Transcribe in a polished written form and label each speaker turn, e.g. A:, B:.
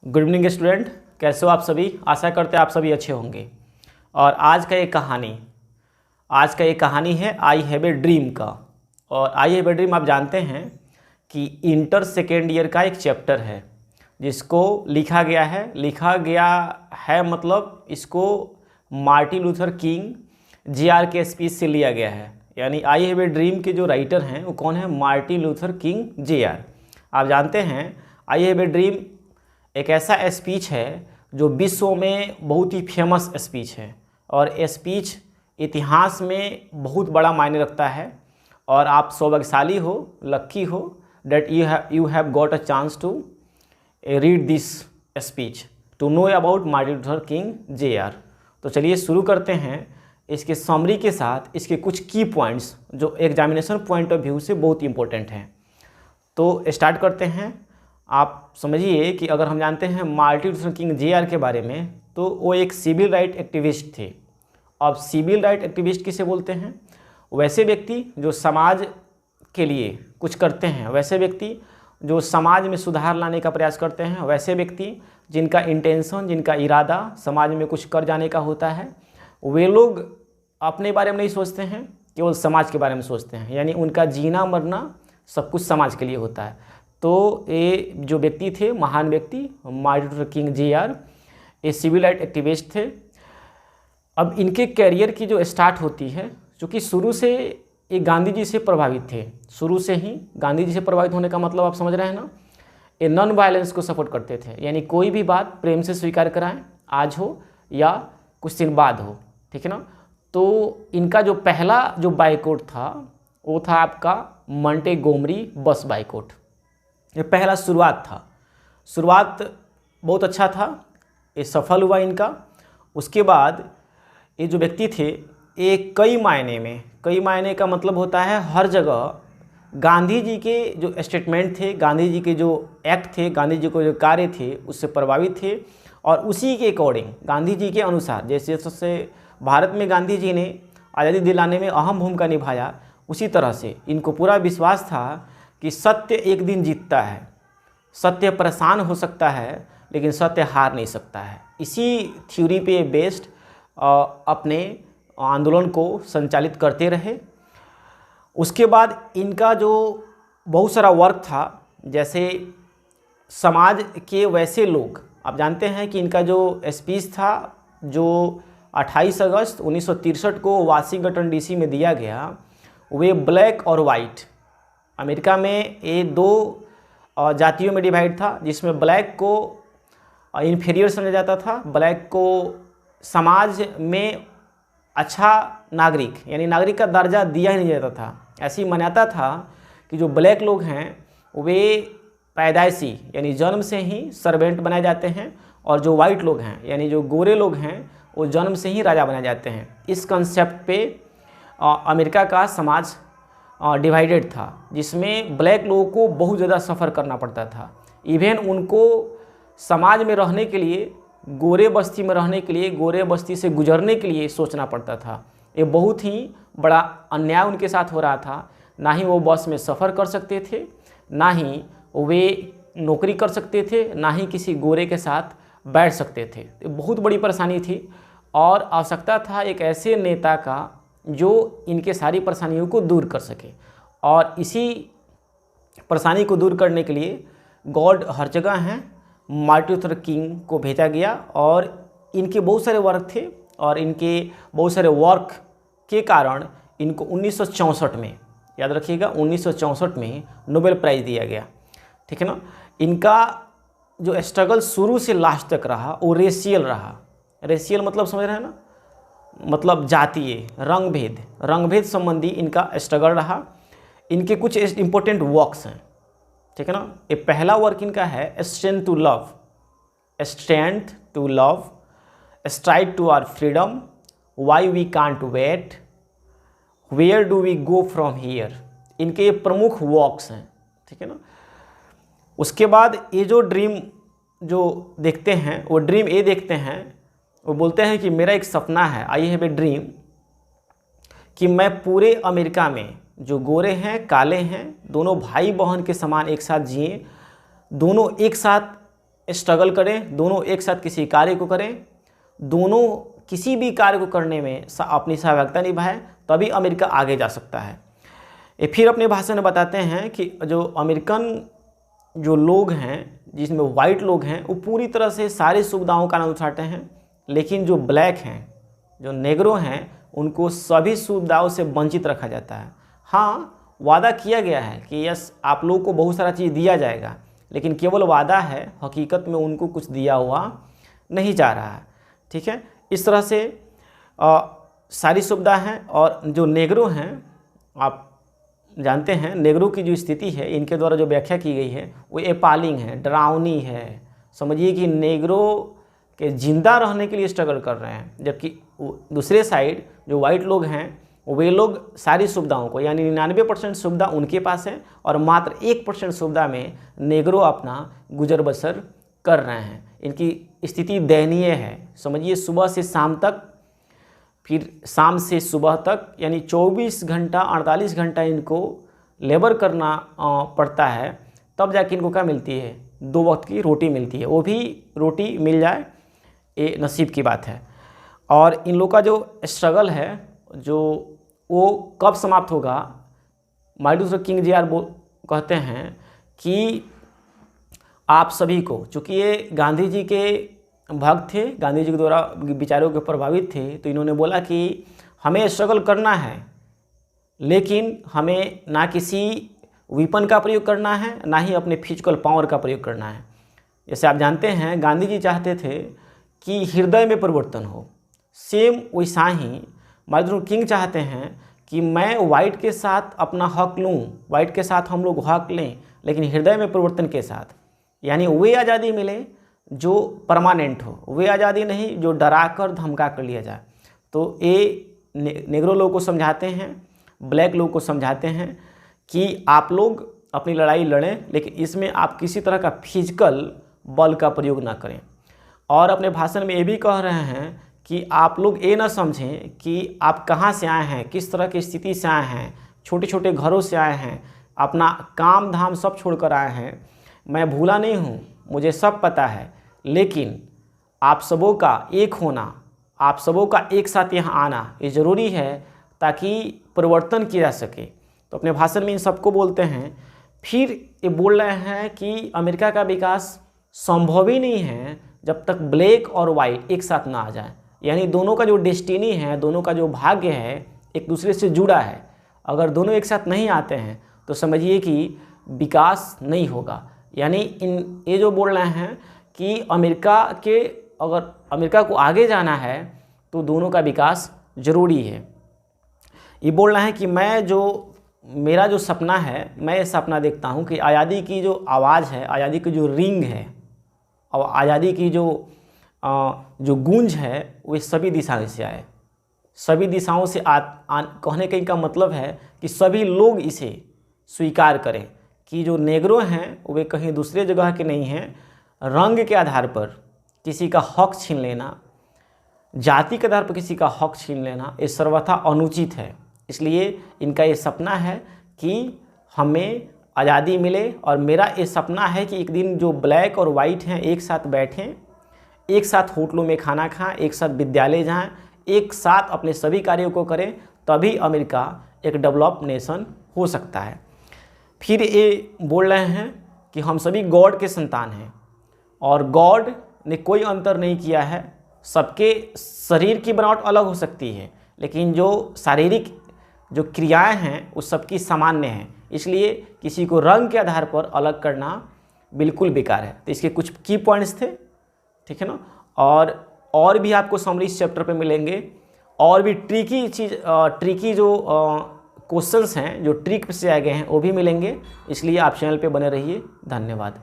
A: Good evening student, कैसे हो आप सभी। आशा करते हैं आप सभी अच्छे होंगे। और आज का ये कहानी है आई हैव ए ड्रीम का। और आई हैव ए ड्रीम आप जानते हैं कि इंटर सेकेंड ईयर का एक चैप्टर है जिसको लिखा गया है मतलब इसको मार्टिन लूथर किंग जेआर के स्पीच से लिया गया है। यानी आई हैव ए ड्रीम के जो राइटर हैं वो कौन है? Martin Luther King JR. आप जानते हैं आई हैव ए ड्रीम एक ऐसा स्पीच है जो विश्व में बहुत ही फेमस स्पीच है और स्पीच इतिहास में बहुत बड़ा मायने रखता है। और आप सौभाग्यशाली हो, लक्की हो that you have got a chance to read this speech to know about Martin Luther King JR. तो चलिए शुरू करते हैं इसके समरी के साथ, इसके कुछ की पॉइंट्स जो एग्जामिनेशन पॉइंट ऑफ व्यू से बहुत इंपॉर्टेंट हैं। तो स्टार्ट करते हैं। आप समझिए कि अगर हम जानते हैं मार्टिन लूथर किंग जेआर के बारे में तो वो एक सिविल राइट एक्टिविस्ट थे। अब सिविल राइट एक्टिविस्ट किसे बोलते हैं? वैसे व्यक्ति जो समाज के लिए कुछ करते हैं, वैसे व्यक्ति जो समाज में सुधार लाने का प्रयास करते हैं, वैसे व्यक्ति जिनका इंटेंशन, जिनका इरादा समाज में कुछ कर जाने का होता है। वे लोग अपने बारे में नहीं सोचते हैं, केवल समाज के बारे में सोचते हैं। यानी उनका जीना मरना सब कुछ समाज के लिए होता है। तो ये जो व्यक्ति थे, महान व्यक्ति मार्टिन लूथर किंग जेआर, ये सिविल राइट एक्टिविस्ट थे। अब इनके कैरियर की जो स्टार्ट होती है, चूँकि शुरू से ये गांधी जी से प्रभावित थे। शुरू से ही गांधी जी से प्रभावित होने का मतलब आप समझ रहे हैं ना, ये नॉन वायलेंस को सपोर्ट करते थे। यानी कोई भी बात प्रेम से स्वीकार कराएं, आज हो या कुछ दिन बाद हो, ठीक है ना। तो इनका जो पहला जो बाइकआउट था वो था आपका मॉन्टेगोमरी बस बाइकआउट। ये पहला शुरुआत था। शुरुआत बहुत अच्छा था, ये सफल हुआ इनका। उसके बाद ये जो व्यक्ति थे ये कई मायने का मतलब होता है हर जगह गांधी जी के जो स्टेटमेंट थे, गांधी जी के जो एक्ट थे, गांधी जी को जो कार्य थे उससे प्रभावित थे। और उसी के अकॉर्डिंग गांधी जी के अनुसार, जैसे भारत में गांधी जी ने आज़ादी दिलाने में अहम भूमिका निभाया, उसी तरह से इनको पूरा विश्वास था कि सत्य एक दिन जीतता है। सत्य परेशान हो सकता है लेकिन सत्य हार नहीं सकता है। इसी थ्योरी पे बेस्ड अपने आंदोलन को संचालित करते रहे। उसके बाद इनका जो बहुत सारा वर्क था, जैसे समाज के वैसे लोग, आप जानते हैं कि इनका जो स्पीच था जो 28 अगस्त 1963 को वाशिंगटन डीसी में दिया गया, वे ब्लैक और वाइट, अमेरिका में ये दो जातियों में डिवाइड था, जिसमें ब्लैक को इन्फीरियर समझा जाता था। ब्लैक को समाज में अच्छा नागरिक, यानी नागरिक का दर्जा दिया ही नहीं जाता था। ऐसी मान्यता था कि जो ब्लैक लोग हैं वे पैदाइशी यानी जन्म से ही सर्वेंट बनाए जाते हैं, और जो वाइट लोग हैं यानी जो गोरे लोग हैं वो जन्म से ही राजा बनाए जाते हैं। इस कंसेप्ट पे अमेरिका का समाज डिवाइडेड था, जिसमें ब्लैक लोगों को बहुत ज़्यादा सफ़र करना पड़ता था। इवन उनको समाज में रहने के लिए, गोरे बस्ती में रहने के लिए, गोरे बस्ती से गुजरने के लिए सोचना पड़ता था। ये बहुत ही बड़ा अन्याय उनके साथ हो रहा था। ना ही वो बस में सफ़र कर सकते थे, ना ही वे नौकरी कर सकते थे, ना ही किसी गोरे के साथ बैठ सकते थे। ये बहुत बड़ी परेशानी थी और आवश्यकता था एक ऐसे नेता का जो इनके सारी परेशानियों को दूर कर सके। और इसी परेशानी को दूर करने के लिए गॉड हर जगह हैं, मार्टिन लूथर किंग को भेजा गया। और इनके बहुत सारे वर्क थे और इनके बहुत सारे वर्क के कारण इनको 1964 में, याद रखिएगा 1964 में नोबेल प्राइज़ दिया गया, ठीक है ना। इनका जो स्ट्रगल शुरू से लास्ट तक रहा वो रेशियल रहा। रेशियल मतलब समझ रहे हैं ना, मतलब जातीय, रंगभेद संबंधी इनका स्ट्रगल रहा। इनके कुछ इम्पोर्टेंट वर्क्स हैं, ठीक है ना। ये पहला वर्क इनका है strength to love, stride to our freedom, why we can't wait, where do we go from here. इनके ये प्रमुख वर्क्स हैं, ठीक है ना। उसके बाद ये जो ड्रीम जो देखते हैं, वो ड्रीम ये देखते हैं, वो बोलते हैं कि मेरा एक सपना है, आई हैव ए ड्रीम, कि मैं पूरे अमेरिका में जो गोरे हैं काले हैं दोनों भाई बहन के समान एक साथ जिए, दोनों एक साथ स्ट्रगल करें, दोनों एक साथ किसी कार्य को करें, दोनों किसी भी कार्य को करने में अपनी सहभागिता निभाएं, तभी अमेरिका आगे जा सकता है। ये फिर अपने भाषण में बताते हैं कि जो अमेरिकन जो लोग हैं, जिसमें वाइट लोग हैं, वो पूरी तरह से सारी सुविधाओं का आनंद उठाते हैं, लेकिन जो ब्लैक हैं, जो नेग्रो हैं, उनको सभी सुविधाओं से वंचित रखा जाता है। हाँ, वादा किया गया है कि यस आप लोगों को बहुत सारा चीज़ दिया जाएगा, लेकिन केवल वादा है, हकीकत में उनको कुछ दिया हुआ नहीं जा रहा है। ठीक है, इस तरह से सारी सुविधा हैं। और जो नेग्रो हैं, आप जानते हैं नेग्रो की जो स्थिति है, इनके द्वारा जो व्याख्या की गई है वो एपालिंग है, डरावनी है। समझिए कि नेग्रो के जिंदा रहने के लिए स्ट्रगल कर रहे हैं, जबकि दूसरे साइड जो वाइट लोग हैं वे लोग सारी सुविधाओं को, यानी 99% सुविधा उनके पास है और मात्र 1% सुविधा में नेग्रो अपना गुजर बसर कर रहे हैं। इनकी स्थिति दयनीय है। समझिए सुबह से शाम तक, फिर शाम से सुबह तक, यानी 24 घंटा 48 घंटा इनको लेबर करना पड़ता है, तब जाके इनको क्या मिलती है, 2 वक्त की रोटी मिलती है। वो भी रोटी मिल जाए ये नसीब की बात है। और इन लोग का जो स्ट्रगल है जो वो कब समाप्त होगा, मार्टिन लूथर किंग जी कहते हैं कि आप सभी को, चूँकि ये गांधी जी के भक्त थे, गांधी जी के द्वारा विचारों के प्रभावित थे, तो इन्होंने बोला कि हमें स्ट्रगल करना है, लेकिन हमें ना किसी वेपन का प्रयोग करना है, ना ही अपने फिजिकल पावर का प्रयोग करना है। जैसे आप जानते हैं गांधी जी चाहते थे कि हृदय में परिवर्तन हो, सेम वैसा ही मार्टिन लूथर किंग चाहते हैं कि मैं वाइट के साथ अपना हक लूँ, वाइट के साथ हम लोग हक लें, लेकिन हृदय में परिवर्तन के साथ, यानी वे आज़ादी मिले जो परमानेंट हो, वे आज़ादी नहीं जो डरा कर धमका कर लिया जाए। तो ये नेग्रो लोगों को समझाते हैं, ब्लैक लोगों को समझाते हैं कि आप लोग अपनी लड़ाई लड़ें, लेकिन इसमें आप किसी तरह का फिजिकल बल का प्रयोग ना करें। और अपने भाषण में ये भी कह रहे हैं कि आप लोग ये ना समझें कि आप कहाँ से आए हैं, किस तरह की स्थिति से आए हैं, छोटे छोटे घरों से आए हैं, अपना काम धाम सब छोड़कर आए हैं। मैं भूला नहीं हूँ, मुझे सब पता है, लेकिन आप सबों का एक होना, आप सबों का एक साथ यहाँ आना ये ज़रूरी है ताकि परिवर्तन किया जा सके। तो अपने भाषण में इन सबको बोलते हैं। फिर ये बोल रहे हैं कि अमेरिका का विकास संभव ही नहीं है जब तक ब्लैक और वाइट एक साथ ना आ जाए, यानी दोनों का जो डेस्टिनी है, दोनों का जो भाग्य है एक दूसरे से जुड़ा है। अगर दोनों एक साथ नहीं आते हैं तो समझिए कि विकास नहीं होगा। यानी ये जो बोल रहे हैं कि अगर अमेरिका को आगे जाना है तो दोनों का विकास ज़रूरी है। ये बोल रहे हैं कि मेरा जो सपना है, मैं ये सपना देखता हूँ कि आज़ादी की जो आवाज़ है, आज़ादी की जो रिंग है और आज़ादी की जो गूंज है वो सभी दिशाओं से आए, सभी दिशाओं से कहने कहीं का मतलब है कि सभी लोग इसे स्वीकार करें कि जो नेग्रो हैं वे कहीं दूसरे जगह के नहीं हैं। रंग के आधार पर किसी का हक छीन लेना, जाति के आधार पर किसी का हक छीन लेना ये सर्वथा अनुचित है। इसलिए इनका ये सपना है कि हमें आज़ादी मिले, और मेरा ये सपना है कि एक दिन जो ब्लैक और वाइट हैं एक साथ बैठें, एक साथ होटलों में खाना खाएं, एक साथ विद्यालय जाएं, एक साथ अपने सभी कार्यों को करें, तभी अमेरिका एक डेवलप नेशन हो सकता है। फिर ये बोल रहे हैं कि हम सभी गॉड के संतान हैं और गॉड ने कोई अंतर नहीं किया है। सबके शरीर की बनावट अलग हो सकती है, लेकिन जो शारीरिक जो क्रियाएं हैं वो सबकी सामान्य हैं। इसलिए किसी को रंग के आधार पर अलग करना बिल्कुल बेकार है। तो इसके कुछ की पॉइंट्स थे, ठीक है ना। और भी आपको समरी इस चैप्टर पे मिलेंगे, और भी ट्रिकी जो क्वेश्चंस हैं जो ट्रिक से आए गए हैं वो भी मिलेंगे। इसलिए आप चैनल पे बने रहिए। धन्यवाद।